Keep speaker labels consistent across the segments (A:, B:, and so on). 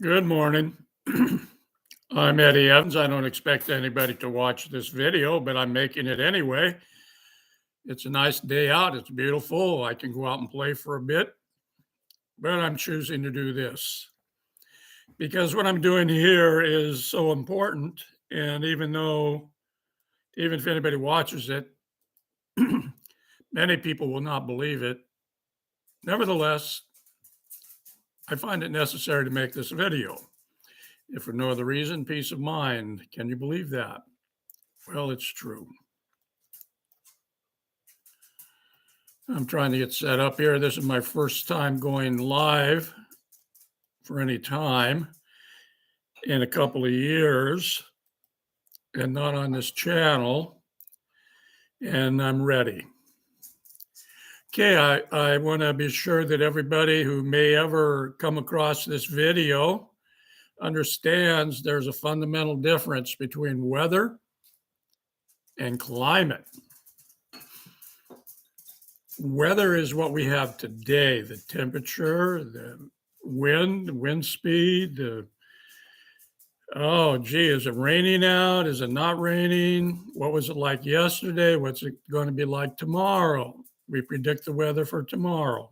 A: Good morning. I'm Eddie Evans. I don't expect anybody to watch this video, but I'm making it anyway. It's a nice day out. It's beautiful. I can go out and play for a bit, but I'm choosing to do this because what I'm doing here is so important. And even if anybody watches it, many people will not believe it. Nevertheless, I find it necessary to make this video. If for no other reason, peace of mind. Can you believe that? Well, it's true. I'm trying to get set up here. This is my first time going live for any time in a couple of years and not on this channel. And I'm ready. Okay, I want to be sure that everybody who may ever come across this video understands there's a fundamental difference between weather and climate. Weather is what we have today, the temperature, the wind speed, is it raining out? Is it not raining? What was it like yesterday? What's it going to be like tomorrow? We predict the weather for tomorrow.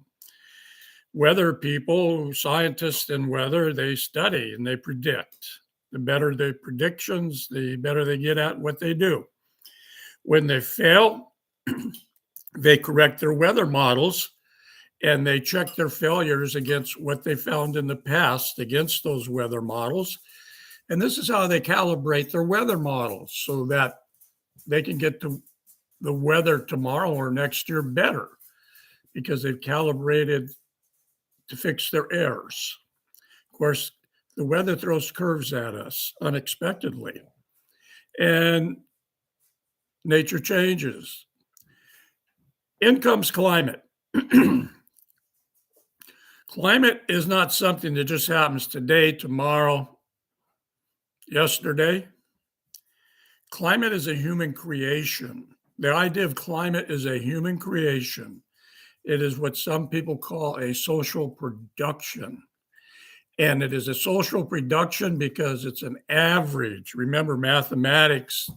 A: Weather people, scientists in weather, they study and they predict. The better the predictions, the better they get at what they do. When they fail, they correct their weather models and they check their failures against what they found in the past against those weather models. And this is how they calibrate their weather models so that they can get to the weather tomorrow or next year better because they've calibrated to fix their errors. Of course, the weather throws curves at us unexpectedly, and nature changes. In comes climate. Climate is not something that just happens today, tomorrow, yesterday. Climate is a human creation. The idea of climate is a human creation. It is what some people call a social production. And it is a social production because it's an average. Remember, mathematics,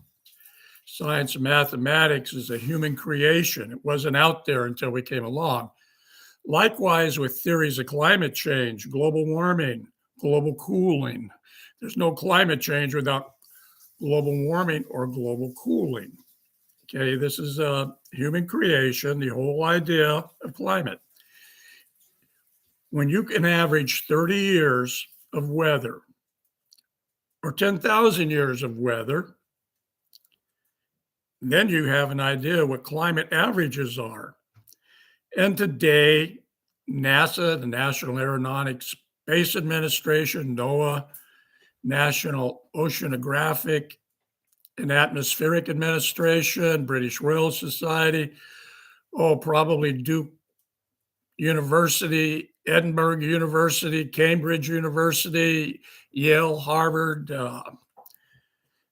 A: science of mathematics is a human creation. It wasn't out there until we came along. Likewise, with theories of climate change, global warming, global cooling. There's no climate change without global warming or global cooling. Okay, this is a human creation, the whole idea of climate. When you can average 30 years of weather or 10,000 years of weather, then you have an idea what climate averages are. And today, NASA, the National Aeronautics Space Administration, NOAA, National Oceanographic and Atmospheric Administration, British Royal Society, probably Duke University, Edinburgh University, Cambridge University, Yale, Harvard,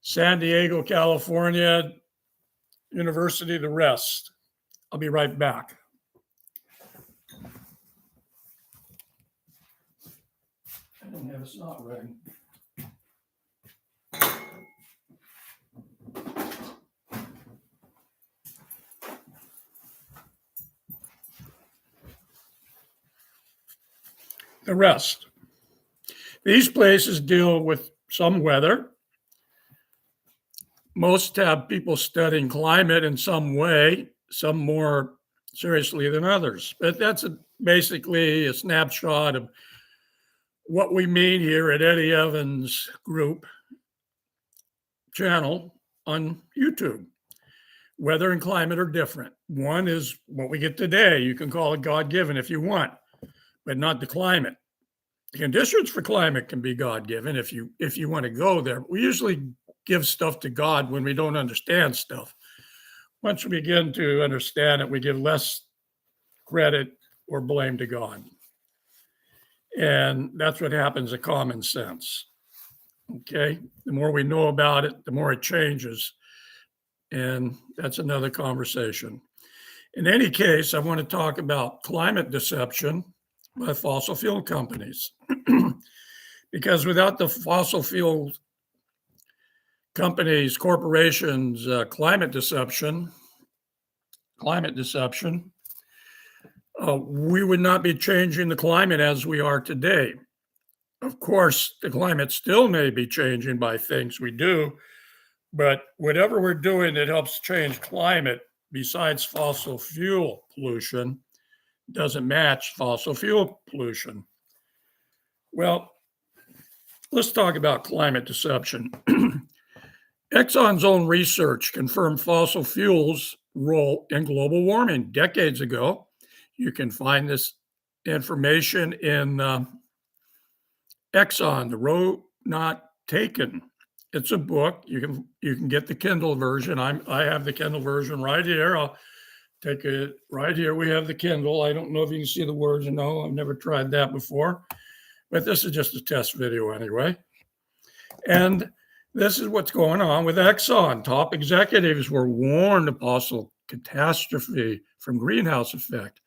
A: San Diego, California, University, the rest. I'll be right back. I don't have a snot ring. The rest. These places deal with some weather. Most have people studying climate in some way, some more seriously than others. But that's basically a snapshot of what we mean here at Eddie Evans Group channel on YouTube. Weather and climate are different. One is what we get today. You can call it God-given if you want, but not the climate. The conditions for climate can be God-given if you want to go there. We usually give stuff to God when we don't understand stuff. Once we begin to understand it, we give less credit or blame to God. And that's what happens to common sense. Okay? The more we know about it, the more it changes. And that's another conversation. In any case, I want to talk about climate deception by fossil fuel companies. because without the fossil fuel companies, corporations, climate deception, we would not be changing the climate as we are today. Of course, the climate still may be changing by things we do, but whatever we're doing that helps change climate, besides fossil fuel pollution, doesn't match fossil fuel pollution. Well, let's talk about climate deception. Exxon's own research confirmed fossil fuels' role in global warming decades ago. You can find this information in Exxon, The Road Not Taken. It's a book. You can get the Kindle version. I have the Kindle version right here. I'll take it right here. We have the Kindle. I don't know if you can see the words. No, I've never tried that before, but this is just a test video anyway. And this is what's going on with Exxon. Top executives were warned of possible catastrophe from greenhouse effect,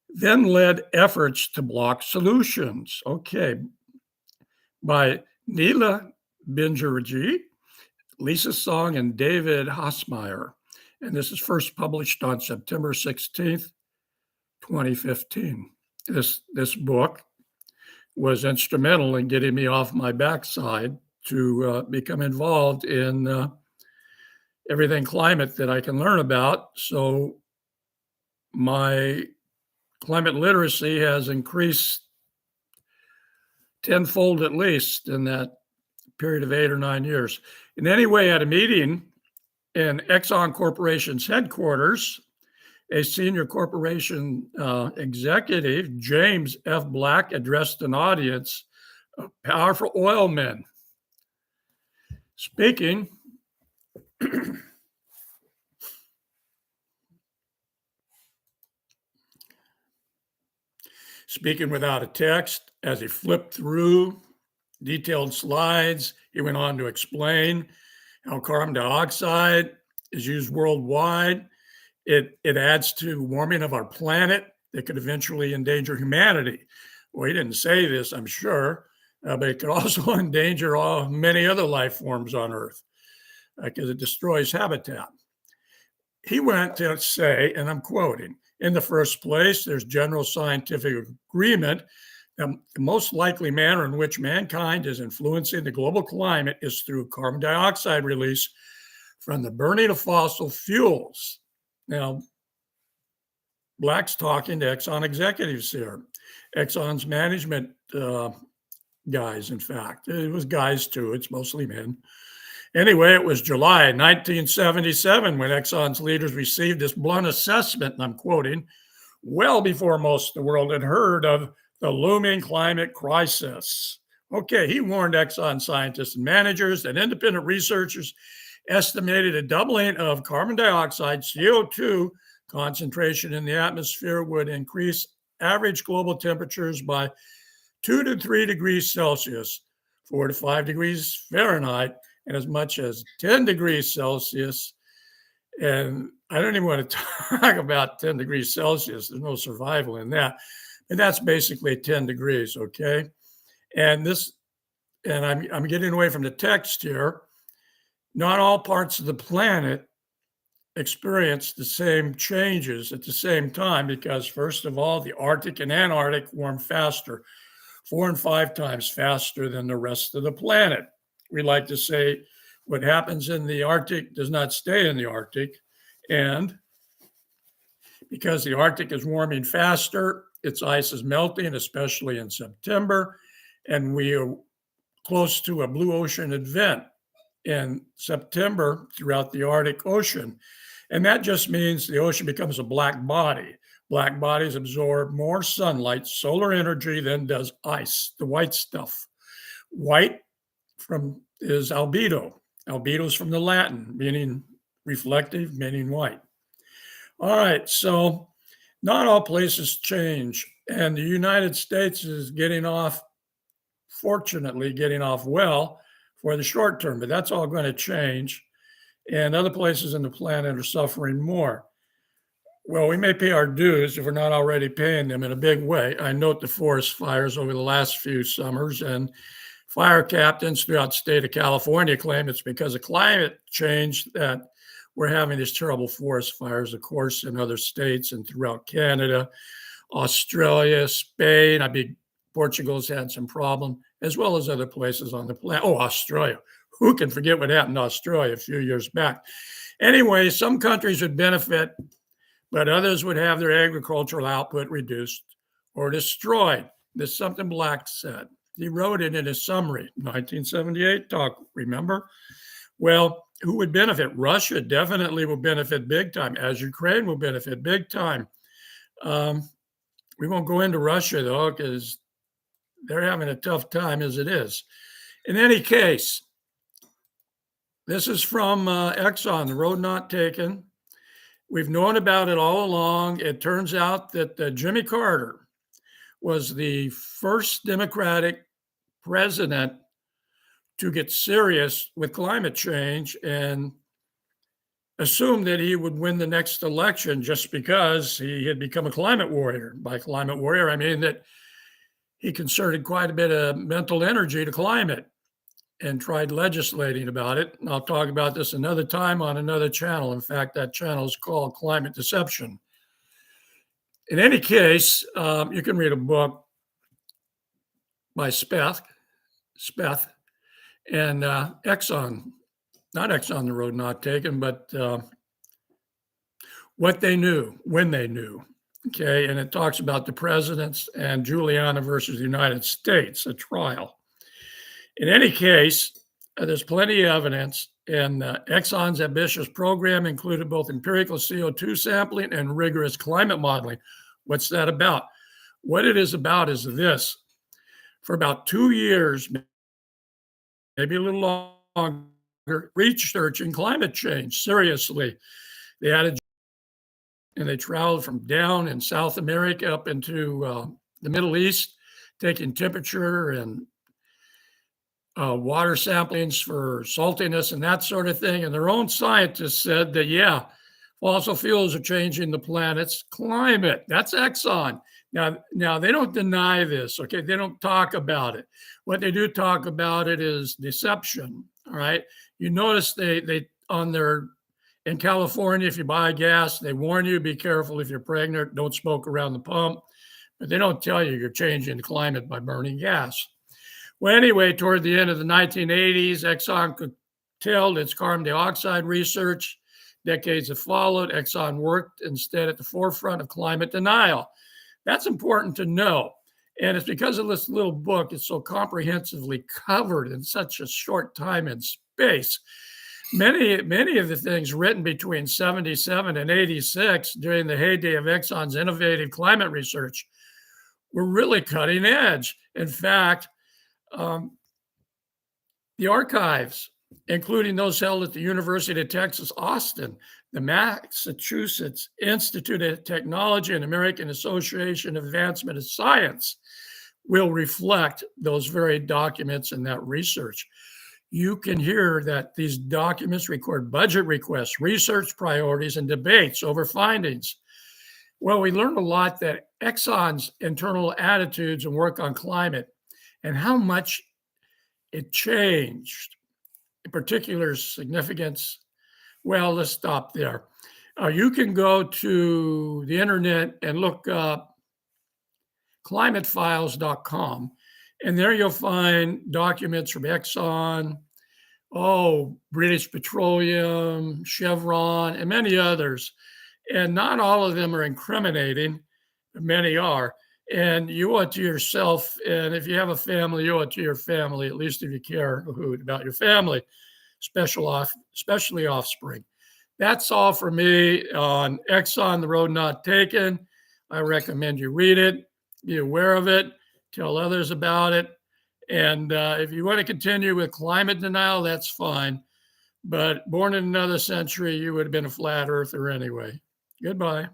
A: then led efforts to block solutions. Okay, by Neela Benjerji, Lisa Song, and David Hassmeyer. And this is first published on September 16th, 2015. This book was instrumental in getting me off my backside to become involved in everything climate that I can learn about. So my climate literacy has increased tenfold at least in that period of 8 or 9 years. And anyway, at a meeting in Exxon Corporation's headquarters, a senior corporation executive, James F. Black, addressed an audience of powerful oil men. Speaking without a text, as he flipped through detailed slides, he went on to explain how carbon dioxide is used worldwide. It adds to warming of our planet that could eventually endanger humanity. Well, he didn't say this, I'm sure, but it could also endanger many other life forms on Earth because it destroys habitat. He went to say, and I'm quoting, in the first place, there's general scientific agreement that the most likely manner in which mankind is influencing the global climate is through carbon dioxide release from the burning of fossil fuels. Now, Black's talking to Exxon executives here. Exxon's management guys, in fact. It was guys too, it's mostly men. Anyway, it was July 1977 when Exxon's leaders received this blunt assessment, and I'm quoting, well before most of the world had heard of the looming climate crisis. Okay, he warned Exxon scientists and managers that independent researchers estimated a doubling of carbon dioxide, CO2 concentration in the atmosphere would increase average global temperatures by 2 to 3 degrees Celsius, 4 to 5 degrees Fahrenheit, and as much as 10 degrees Celsius. And I don't even want to talk about 10 degrees Celsius. There's no survival in that. And that's basically 10 degrees, okay? And I'm getting away from the text here. Not all parts of the planet experience the same changes at the same time because, first of all, the Arctic and Antarctic warm faster, 4 and 5 times faster than the rest of the planet. We like to say what happens in the Arctic does not stay in the Arctic. And because the Arctic is warming faster, its ice is melting, especially in September. And we are close to a blue ocean event in September throughout the Arctic Ocean. And that just means the ocean becomes a black body. Black bodies absorb more sunlight, solar energy, than does ice, the white stuff. White is albedo. Albedo is from the Latin, meaning reflective, meaning white. All right, so not all places change. And the United States is fortunately getting off well for the short term, but that's all going to change. And other places in the planet are suffering more. Well, we may pay our dues if we're not already paying them in a big way. I note the forest fires over the last few summers, and fire captains throughout the state of California claim it's because of climate change that we're having these terrible forest fires, of course, in other states and throughout Canada, Australia, Spain. I mean, Portugal's had some problem, as well as other places on the planet. Oh, Australia. Who can forget what happened in Australia a few years back? Anyway, some countries would benefit, but others would have their agricultural output reduced or destroyed. This is something Black said. He wrote it in his summary, 1978 talk, remember? Well, who would benefit? Russia definitely will benefit big time, as Ukraine will benefit big time. We won't go into Russia, though, because they're having a tough time as it is. In any case, this is from Exxon, the road not taken. We've known about it all along. It turns out that Jimmy Carter was the first Democratic president to get serious with climate change and assumed that he would win the next election just because he had become a climate warrior. By climate warrior, I mean that he concerted quite a bit of mental energy to climate and tried legislating about it. And I'll talk about this another time on another channel. In fact, that channel is called Climate Deception. In any case, you can read a book by Speth and Exxon, not Exxon, the road not taken, but what they knew, when they knew. Okay, and it talks about the presidents and Juliana versus the United States, a trial. In any case, there's plenty of evidence, and Exxon's ambitious program included both empirical CO2 sampling and rigorous climate modeling. What's that about? What it is about is this. For about 2 years, maybe a little longer, researching climate change seriously. They had and they traveled from down in South America up into the Middle East, taking temperature and water samplings for saltiness and that sort of thing. And their own scientists said that, yeah, fossil fuels are changing the planet's climate. That's Exxon. Now they don't deny this, okay? They don't talk about it. What they do talk about it is deception, all right? You notice they on their, in California, if you buy gas, they warn you, be careful if you're pregnant, don't smoke around the pump. But they don't tell you you're changing the climate by burning gas. Well, anyway, toward the end of the 1980s, Exxon curtailed its carbon dioxide research. Decades have followed. Exxon worked instead at the forefront of climate denial. That's important to know. And it's because of this little book, it's so comprehensively covered in such a short time and space. Many of the things written between 77 and 86 during the heyday of Exxon's innovative climate research were really cutting edge. In fact, the archives, including those held at the University of Texas, Austin, the Massachusetts Institute of Technology and American Association of Advancement of Science, will reflect those very documents and that research. You can hear that these documents record budget requests, research priorities, and debates over findings. Well, we learned a lot that Exxon's internal attitudes and work on climate and how much it changed, in particular significance. Well, let's stop there. You can go to the internet and look up climatefiles.com, and there you'll find documents from Exxon, British Petroleum, Chevron, and many others. And not all of them are incriminating, but many are. And you owe it to yourself, and if you have a family, you owe it to your family, at least if you care about your family, especially offspring. That's all for me on Exxon, the road not taken. I recommend you read it, be aware of it, tell others about it. And if you want to continue with climate denial, that's fine. But born in another century, you would have been a flat earther anyway. Goodbye.